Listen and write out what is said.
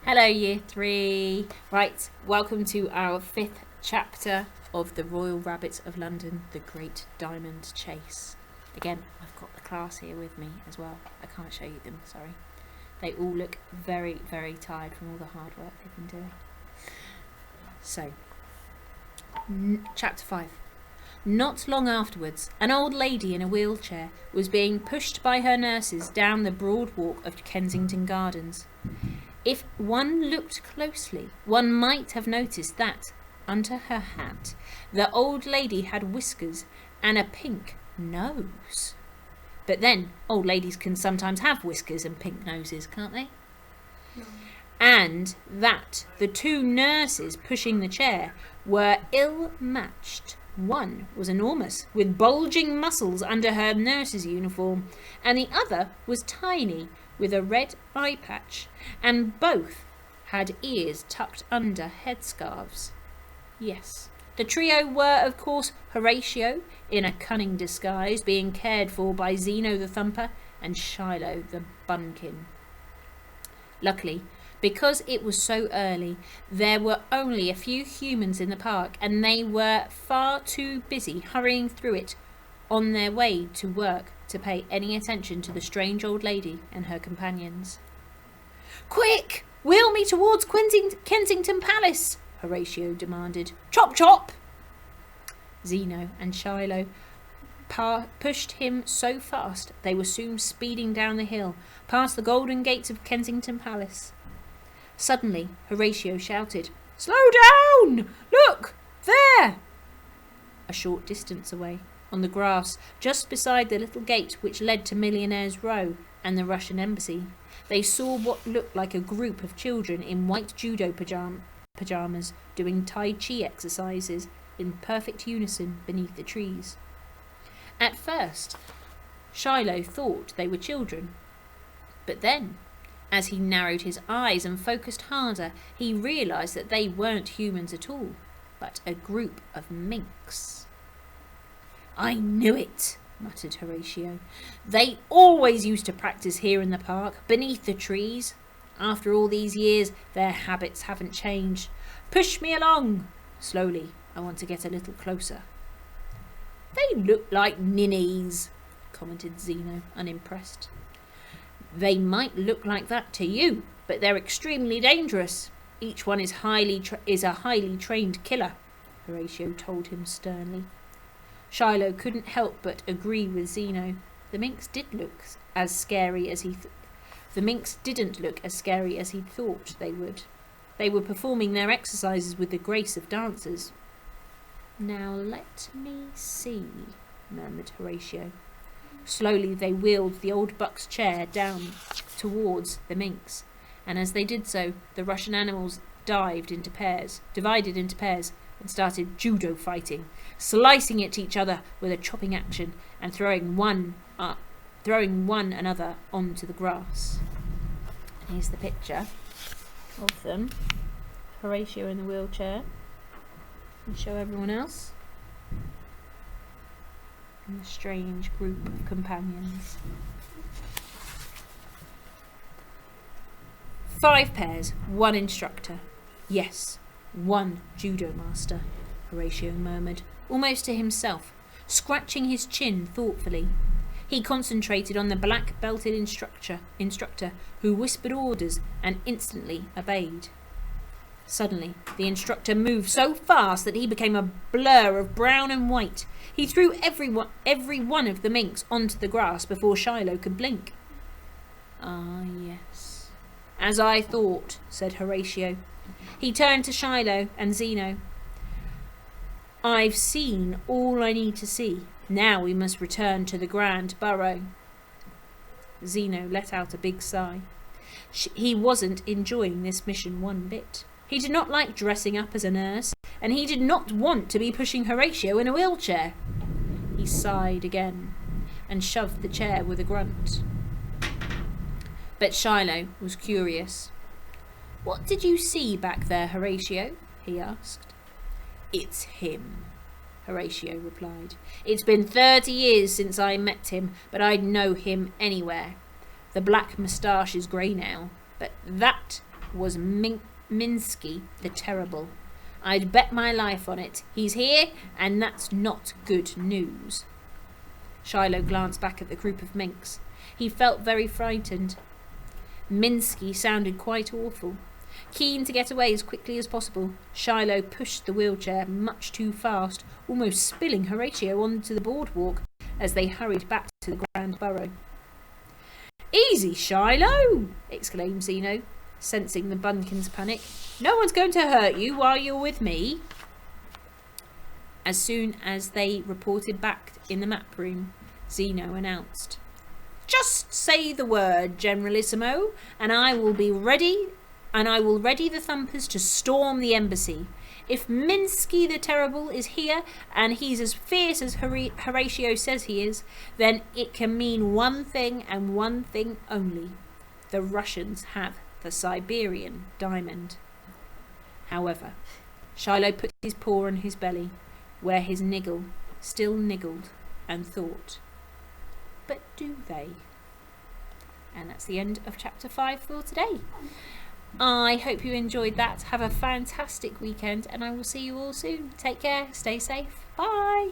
Hello Year 3. Right, welcome to our 5th chapter of the Royal Rabbit of London, The Great Diamond Chase. Again, I've got the class here with me as well. I can't show you them, sorry. They all look very, very tired from all the hard work they've been doing. So, chapter 5. Not long afterwards, an old lady in a wheelchair was being pushed by her nurses down the broad walk of Kensington Gardens. If one looked closely, one might have noticed that, under her hat, the old lady had whiskers and a pink nose. But then, old ladies can sometimes have whiskers and pink noses, can't they? No. And that the two nurses pushing the chair were ill-matched. One was enormous, with bulging muscles under her nurse's uniform, and the other was tiny, with a red eye patch, and both had ears tucked under headscarves. Yes, the trio were, of course, Horatio, in a cunning disguise, being cared for by Zeno the Thumper and Shiloh the Bunkin. Luckily, because it was so early, there were only a few humans in the park, and they were far too busy hurrying through it on their way to work to pay any attention to the strange old lady and her companions. "Quick! Wheel me towards Kensington Palace!" Horatio demanded. "Chop, chop!" Zeno and Shiloh pushed him so fast they were soon speeding down the hill, past the golden gates of Kensington Palace. Suddenly, Horatio shouted, "Slow down! Look! There!" A short distance away, on the grass, just beside the little gate which led to Millionaire's Row and the Russian embassy, they saw what looked like a group of children in white judo pyjamas doing Tai Chi exercises in perfect unison beneath the trees. At first, Shiloh thought they were children, but then, as he narrowed his eyes and focused harder, he realised that they weren't humans at all, but a group of minks. "I knew it," muttered Horatio. "They always used to practice here in the park, beneath the trees. After all these years, their habits haven't changed. Push me along. Slowly, I want to get a little closer." "They look like ninnies," commented Zeno, unimpressed. "They might look like that to you, but they're extremely dangerous. Each one is a highly trained killer," Horatio told him sternly. Shiloh couldn't help but agree with Zeno. The minks didn't look as scary as he thought they would. They were performing their exercises with the grace of dancers. "Now let me see," murmured Horatio. Slowly they wheeled the old buck's chair down towards the minks, and as they did so, the Russian animals divided into pairs, and started judo fighting, slicing at each other with a chopping action and throwing one another onto the grass. And here's the picture of them. Horatio in the wheelchair. And show everyone else. And the strange group of companions. 5 pairs, 1 instructor. Yes, 1 judo master, Horatio murmured, almost to himself, scratching his chin thoughtfully. He concentrated on the black-belted instructor, who whispered orders and instantly obeyed. Suddenly, the instructor moved so fast that he became a blur of brown and white. He threw every one of the minks onto the grass before Shiloh could blink. "Ah, yes. As I thought," said Horatio. He turned to Shiloh and Zeno. "I've seen all I need to see. Now we must return to the Grand Burrow." Zeno let out a big sigh. He wasn't enjoying this mission one bit. He did not like dressing up as a nurse, and he did not want to be pushing Horatio in a wheelchair. He sighed again and shoved the chair with a grunt. But Shiloh was curious. "What did you see back there, Horatio?" he asked. "It's him," Horatio replied. "It's been 30 years since I met him, but I'd know him anywhere. The black moustache is grey now, but that was Minsky the Terrible. I'd bet my life on it. He's here, and that's not good news. Shiloh glanced back at the group of minks. He felt very frightened. Minsky sounded quite awful. Keen to get away as quickly as possible, Shiloh pushed the wheelchair much too fast, almost spilling Horatio onto the boardwalk as they hurried back to the Grand Burrow. "Easy, Shiloh!" exclaimed Zeno, sensing the bunkins' panic. "No one's going to hurt you while you're with me." As soon as they reported back in the map room, Zeno announced, "Just say the word, Generalissimo, and I will ready the thumpers to storm the embassy. If Minsky the Terrible is here, and he's as fierce as Horatio says he is, then it can mean one thing and one thing only. The Russians have the Siberian diamond." However, Shiloh put his paw on his belly, where his niggle still niggled, and thought, "But do they?" And that's the end of chapter 5 for today. I hope you enjoyed that. Have a fantastic weekend, and I will see you all soon. Take care, stay safe, bye.